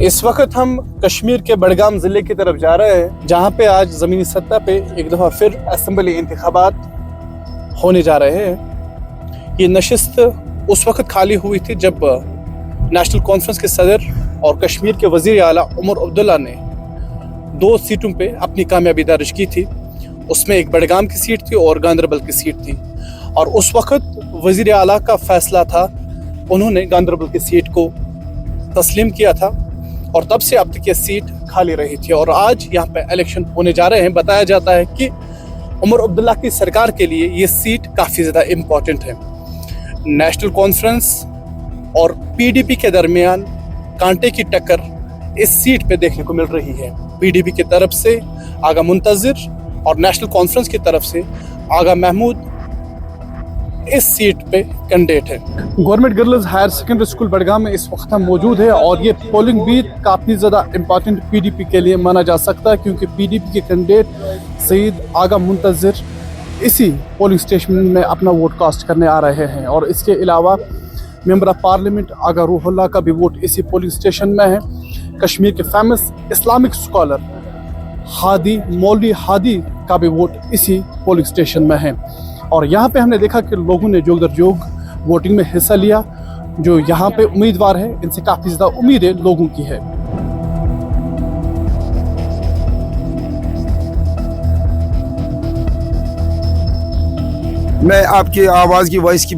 इस वक्त हम कश्मीर के बडगाम ज़िले की तरफ जा रहे हैं, जहां पे आज ज़मीनी सतह पे एक दफ़ा फिर असम्बली इंतखाबात होने जा रहे हैं। ये नशिस्त उस वक्त खाली हुई थी जब नेशनल कॉन्फ्रेंस के सदर और कश्मीर के वज़ीर आला उमर अब्दुल्ला ने 2 सीटों पे अपनी कामयाबी दर्ज की थी। उसमें एक बडगाम की सीट थी और गांदरबल की सीट थी, और उस वक्त वज़ीर आला का फैसला था, उन्होंने गांदरबल की सीट को तस्लीम किया था और तब से अब तक ये सीट खाली रही थी। और आज यहाँ पे इलेक्शन होने जा रहे हैं। बताया जाता है कि उमर अब्दुल्ला की सरकार के लिए ये सीट काफ़ी ज़्यादा इम्पॉर्टेंट है। नेशनल कॉन्फ्रेंस और पीडीपी के दरमियान कांटे की टक्कर इस सीट पे देखने को मिल रही है। पीडीपी की तरफ से आगा मुंतज़िर और नेशनल कॉन्फ्रेंस की तरफ से आगा महमूद इस सीट पे कैंडिडेट है। Government girls higher secondary school Budgam में इस वक्त हम मौजूद है, और ये पोलिंग बीट काफ़ी ज़्यादा इम्पॉर्टेंट पीडीपी के लिए माना जा सकता है, क्योंकि पीडीपी के कैंडिडेट सईद आगा मुंतज़िर इसी पोलिंग स्टेशन में अपना वोट कास्ट करने आ रहे हैं। और इसके अलावा मेंबर ऑफ पार्लियामेंट आगा रूहुल्लाह का भी वोट इसी पोलिंग स्टेशन में है। कश्मीर के फेमस इस्लामिक स्कॉलर हादी मौलवी हादी का भी वोट इसी पोलिंग स्टेशन में है। और यहाँ पे हमने देखा कि लोगों ने जोग दर जोग वोटिंग में हिस्सा लिया। जो यहाँ पे उम्मीदवार है, इनसे काफ़ी ज़्यादा उम्मीदें लोगों की है। मैं आपकी आवाज़ की वॉइस की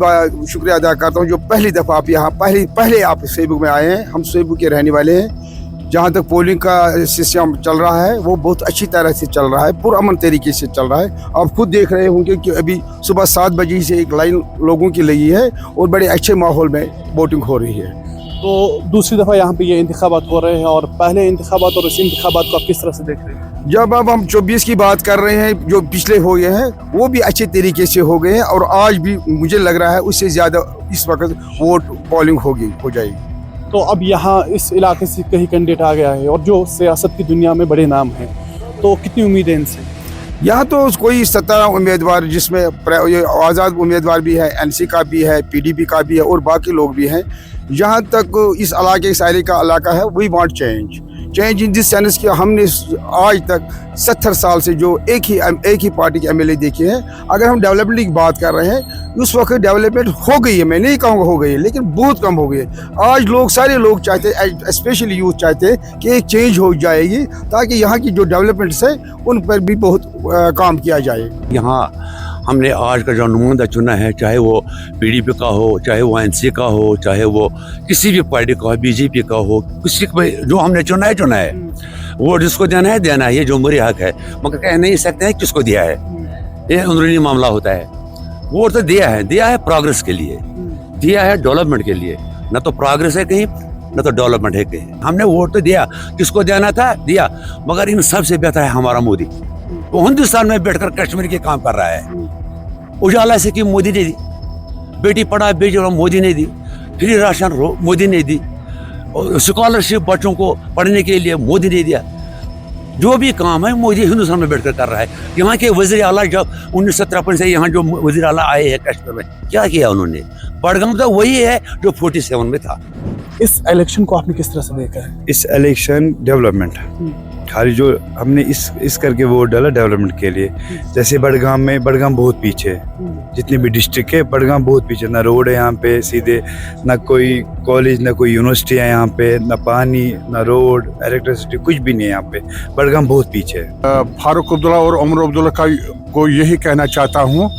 शुक्रिया अदा करता हूँ, जो पहली दफ़ा आप यहाँ पहले आप सेबू में आए हैं। हम सेबू के रहने वाले हैं। जहाँ तक पोलिंग का सिस्टम चल रहा है वो बहुत अच्छी तरह से चल रहा है, पुरअमन तरीके से चल रहा है। आप खुद देख रहे होंगे कि अभी सुबह 7 बजे से एक लाइन लोगों की लगी है और बड़े अच्छे माहौल में वोटिंग हो रही है। तो दूसरी दफ़ा यहाँ पे ये इंतखाबात हो रहे हैं, और पहले इंतखाबात और इस इंतखाबात को आप किस तरह से देख रहे हैं? जब अब हम 24 की बात कर रहे हैं, जो पिछले हो गए हैं वो भी अच्छे तरीके से हो गए हैं, और आज भी मुझे लग रहा है उससे ज़्यादा इस वक्त वोट पोलिंग हो जाएगी। तो अब यहाँ इस इलाके से कहीं कैंडिडेट आ गया है, और जो सियासत की दुनिया में बड़े नाम हैं, तो कितनी उम्मीद है इनसे? यहाँ तो कोई 17 उम्मीदवार, जिसमें आज़ाद उम्मीदवार भी है, एनसी का भी है, पीडीपी का भी है, और बाकी लोग भी हैं। जहाँ तक इस इलाके सारे का इलाका है, we want change in this sense कि हमने आज तक 70 साल से जो एक ही पार्टी के एमएलए देखे हैं। अगर हम डेवलपमेंट की बात कर रहे हैं, उस वक्त डेवलपमेंट हो गई है, मैं नहीं कहूँगा हो गई है, लेकिन बहुत कम हो गई है। आज सारे लोग चाहते हैं, स्पेशली यूथ चाहते हैं कि एक चेंज हो जाएगी, ताकि यहाँ की जो डेवलपमेंट्स है उन पर भी बहुत काम किया जाए। यहाँ हमने आज का जो नुमाइंदा चुना है, चाहे वो पीडीपी का हो, चाहे वो एनसी का हो, चाहे वो किसी भी पार्टी का हो, बीजेपी का हो, किसी का जो हमने चुना है वो जिसको देना है, ये जो मेरी हक है। मगर कह नहीं सकते हैं किसको दिया है, ये अंदरूनी मामला होता है। वोट तो दिया है प्रोग्रेस के लिए, दिया है डेवलपमेंट के लिए। न तो प्रोग्रेस है कहीं, न तो डेवलपमेंट है कहीं। हमने वोट तो दिया, किसको देना था दिया, मगर इन सबसे बेहतर है हमारा मोदी। वो हिंदुस्तान में बैठकर कश्मीर के काम कर रहा है। उजाला से की मोदी ने दी, बेटी पढ़ा बेटी मोदी ने दी, फ्री राशन मोदी ने दी, और स्कॉलरशिप बच्चों को पढ़ने के लिए मोदी ने दिया। जो भी काम है मोदी हिंदुस्तान में बैठकर कर रहा है। यहाँ के वज़ीर आला जब 1953 से यहाँ जो वज़ीर आला आए हैं कश्मीर में, क्या किया उन्होंने? बडगाम तो वही है जो 47 में था। इस इलेक्शन को आपने किस तरह से देखा है? इस इलेक्शन डेवलपमेंट, खाली जो हमने इस करके वोट डाला डेवलपमेंट के लिए। जैसे बडगाम बहुत पीछे है, जितने भी डिस्ट्रिक्ट है बडगाम बहुत पीछे। ना रोड है यहाँ पे सीधे, ना कोई कॉलेज, ना कोई यूनिवर्सिटी है यहाँ पे, ना पानी, ना रोड, इलेक्ट्रिसिटी, कुछ भी नहीं है यहाँ पे। बडगाम बहुत पीछे है। फारूक अब्दुल्ला और उमर अब्दुल्ला को यही कहना चाहता हूँ,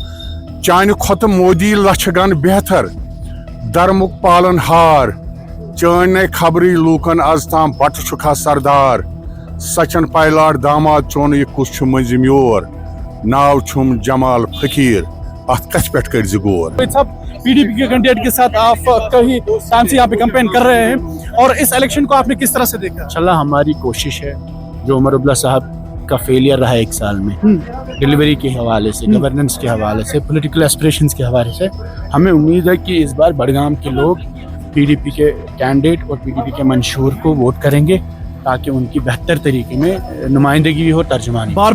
चान खोत मोदी लछगन बेहतर, दरमुक पालन हार, चान खबरी लूकन आज ताम बट छुखा सरदार, सचन पायलाट दामाद चोन ये कुछ मंजिम योर, नाव छुम जमाल फकीर, अत कच पेट कर जिगोर। पीडीपी के कैंडिडेट के साथ आप कहीं टाइम से यहाँ पे कैंपेन कर रहे हैं, और इस इलेक्शन को आपने किस तरह से देखा? इंशाल्लाह हमारी कोशिश है, जो उमर अब्दुल्ला साहब का फेलियर रहा 1 साल में, डिलीवरी के हवाले से, गवर्नेंस के हवाले से, पॉलिटिकल एस्पिरेशंस के हवाले से, हमें उम्मीद है कि इस बार बडगाम के लोग पीडीपी के कैंडिडेट और पीडीपी के मंशूर को वोट करेंगे, ताकि उनकी बेहतर तरीके में नुमाइंदगी भी हो, तर्जुमानी। बार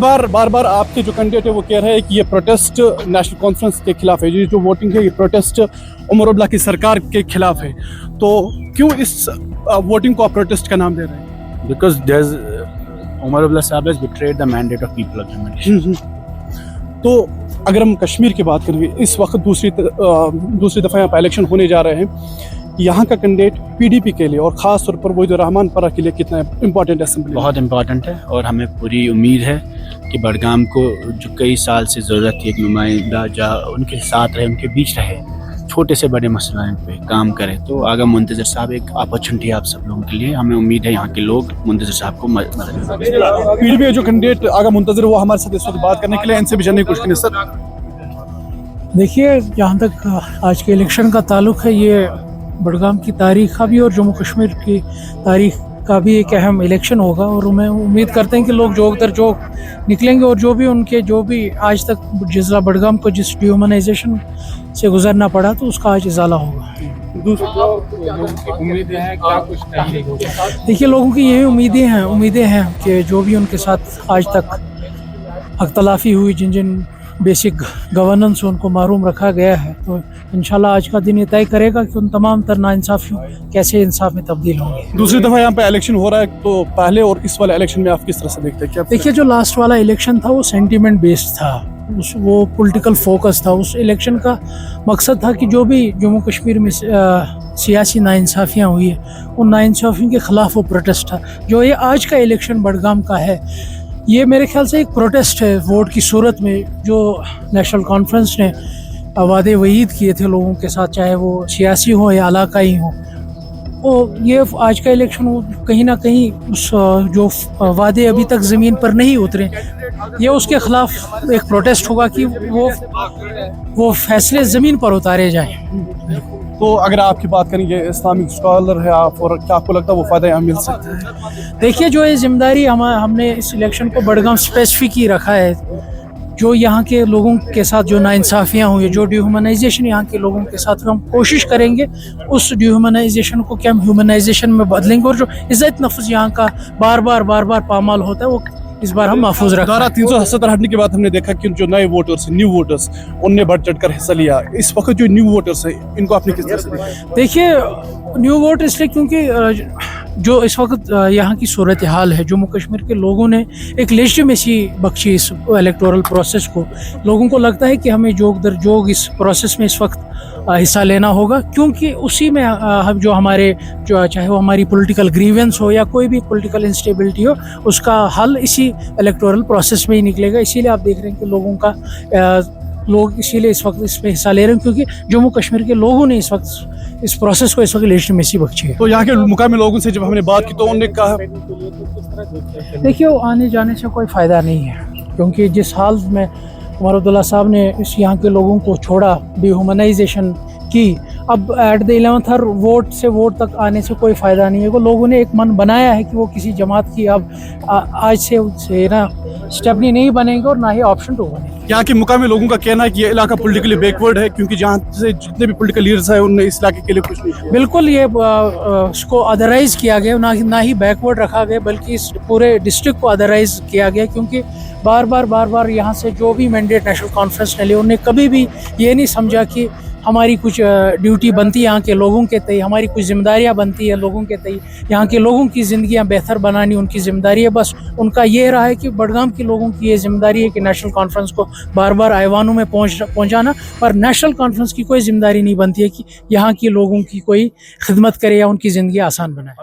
बार आपके जो कैंडिडेट है वो कह रहे हैं कि ये प्रोटेस्ट नेशनल कॉन्फ्रेंस के खिलाफ है, ये जो वोटिंग है ये प्रोटेस्ट उमर अब्दुल्ला की सरकार के खिलाफ है, तो क्यों इस वोटिंग को आप प्रोटेस्ट का नाम दे रहे हैं? Because there's Umar Abdullah Sahab has betrayed the mandate of people of Jammu and Kashmir. तो अगर हम कश्मीर की बात करें, इस वक्त दूसरी दफ़ा यहाँ पर इलेक्शन होने जा रहे हैं, यहाँ का कैंडिडेट पीडीपी के लिए और ख़ास तौर पर वहीदुर रहमान परा के लिए कितना इम्पोर्टेंट असेंबली? बहुत इम्पॉर्टेंट है और हमें पूरी उम्मीद है कि बडगाम को जो कई साल से ज़रूरत थी एक नुमाइंदा जहाँ उनके साथ रहे, उनके बीच रहे, छोटे से बड़े मसलों पे काम करें। तो आगा मुंतज़र साहब एक अपॉर्चुनिटी है आप सब लोगों के लिए, हमें उम्मीद है यहाँ के लोग मुंतज़र साहब को मदद करेंगे। पीडीपी जो कैंडिडेट आगा मुंतज़र वो हमारे साथ इस वक्त बात करने के लिए, इनसे भी जानने की कोशिश करें। सर देखिए, जहाँ तक आज के इलेक्शन का ताल्लुक़ है, ये बडगाम की तारीख़ का भी और जम्मू कश्मीर की तारीख़ का भी एक अहम इलेक्शन होगा, और मैं उम्मीद करते हैं कि लोग जोग दर जोग निकलेंगे और जो भी आज तक जिला बडगाम को जिस डिह्यूमनाइजेशन से गुजरना पड़ा तो उसका आज इजाला होगा। देखिए, लोगों की यही उम्मीदें हैं कि जो भी उनके साथ आज तक अख्तलाफी हुई, जिन बेसिक गवर्नेंस उनको मारूम रखा गया है, तो इंशाल्लाह आज का दिन ये तय करेगा कि उन तमाम तर नाइंसाफियों कैसे इंसाफ में तब्दील होंगे। दूसरी दफ़ा यहाँ पे इलेक्शन हो रहा है, तो पहले और इस वाले इलेक्शन में आप किस तरह से देखते हैं? क्या देखिए, जो लास्ट वाला इलेक्शन था वो सेंटीमेंट बेस्ड था, वो पॉलिटिकल फोकस था। उस इलेक्शन का मकसद था कि जो भी जम्मू कश्मीर में सियासी नाइंसाफ़ियाँ हुई है, उन नाइंसाफ़ियों के ख़िलाफ़ वो प्रोटेस्ट था। जो ये आज का इलेक्शन बडगाम का है, ये मेरे ख्याल से एक प्रोटेस्ट है वोट की सूरत में, जो नेशनल कॉन्फ्रेंस ने वादे वईद किए थे लोगों के साथ, चाहे वो सियासी हो या इलाकाई हो। वो ये आज का इलेक्शन वो कहीं ना कहीं उस जो वादे अभी तक ज़मीन पर नहीं उतरे, ये उसके ख़िलाफ़ एक प्रोटेस्ट होगा कि वो फैसले ज़मीन पर उतारे जाएं। तो अगर आपकी बात करें, ये इस्लामिक स्कॉलर है आप, और क्या आपको लगता है वो फ़ायदा यहाँ मिल सकता है? देखिए, जो ये जिम्मेदारी हमने इस इलेक्शन को बडगाम स्पेसिफिक ही रखा है, जो यहाँ के लोगों के साथ जो नाइंसाफ़ियाँ हुई, जो डिह्यूमनाइजेशन यहाँ के लोगों के साथ, हम कोशिश करेंगे उस डिह्यूमनाइजेशन को क्या हम ह्यूमनाइजेशन में बदलेंगे, और जो इज़्ज़त नफ्स यहाँ का बार बार पामाल होता है वो इस बार हम महफूज रखें। धारा 370 हटने के बाद हमने देखा कि जो नए वोटर्स, न्यू वोटर्स, उनने बढ़ चढ़ कर हिस्सा लिया। इस वक्त जो न्यू वोटर्स है, इनको आपने किस तरह से देखा? देखिए, न्यू वोट इसलिए क्योंकि जो इस वक्त यहाँ की सूरत हाल है, जम्मू कश्मीर के लोगों ने एक लेजिटिमेसी बख्शी इस इलेक्टोरल प्रोसेस को। लोगों को लगता है कि हमें जोग दर जोग इस प्रोसेस में इस वक्त हिस्सा लेना होगा, क्योंकि उसी में हम जो हमारे चाहे वो हमारी पॉलिटिकल ग्रीवेंस हो या कोई भी पॉलिटिकल इंस्टेबिलिटी हो, उसका हल इसी इलेक्टोरल प्रोसेस में ही निकलेगा। इसीलिए आप देख रहे हैं कि लोग इसीलिए इस वक्त इसमें हिस्सा ले रहे हैं, क्योंकि जम्मू कश्मीर के लोगों ने इस वक्त इस प्रोसेस को इस वक्त लेजिटिमेसी बख्शी है। तो यहाँ के मुकामी लोगों से जब हमने बात की तो उन्होंने कहा, देखिए, वो आने जाने से कोई फ़ायदा नहीं है, क्योंकि जिस हाल में उमर अब्दुल्ला साहब ने इस यहाँ के लोगों को छोड़ा, डिह्यूमनाइजेशन की, अब at the 11th hour vote से वोट तक आने से कोई फ़ायदा नहीं है। वो लोगों ने एक मन बनाया है कि वो किसी जमात की अब आज से ना स्टेपनी नहीं बनेंगे और ना ही ऑप्शन 2 बनेंगे। यहाँ के मुकामी लोगों का कहना है कि ये इलाका पॉलिटिकली बैकवर्ड है, क्योंकि जहाँ से जितने भी पॉलिटिकल लीडर्स हैं उन्होंने इस इलाके के लिए कुछ नहीं किया। बिल्कुल, ये उसको अदराइज़ किया गया, ना ही बैकवर्ड रखा गया, बल्कि इस पूरे डिस्ट्रिक्ट को अदराइज़ किया गया, क्योंकि बार बार यहाँ से जो भी मैंडेट नेशनल कॉन्फ्रेंस ने लिया, उन्होंने कभी भी ये नहीं समझा कि हमारी कुछ ड्यूटी बनती है यहाँ के लोगों के तय, हमारी कुछ जिम्मेदारियाँ बनती है लोगों के तय, यहाँ के लोगों की ज़िंदगियाँ बेहतर बनानी उनकी ज़िम्मेदारी है। बस उनका ये रहा है कि बडगाम के लोगों की ये जिम्मेदारी है कि नेशनल कॉन्फ्रेंस को बार ऐवानों में पहुँचाना, पर नेशनल कॉन्फ्रेंस की कोई जिम्मेदारी नहीं बनती है कि यहाँ के लोगों की कोई खिदमत करे या उनकी ज़िंदगी आसान बनाए।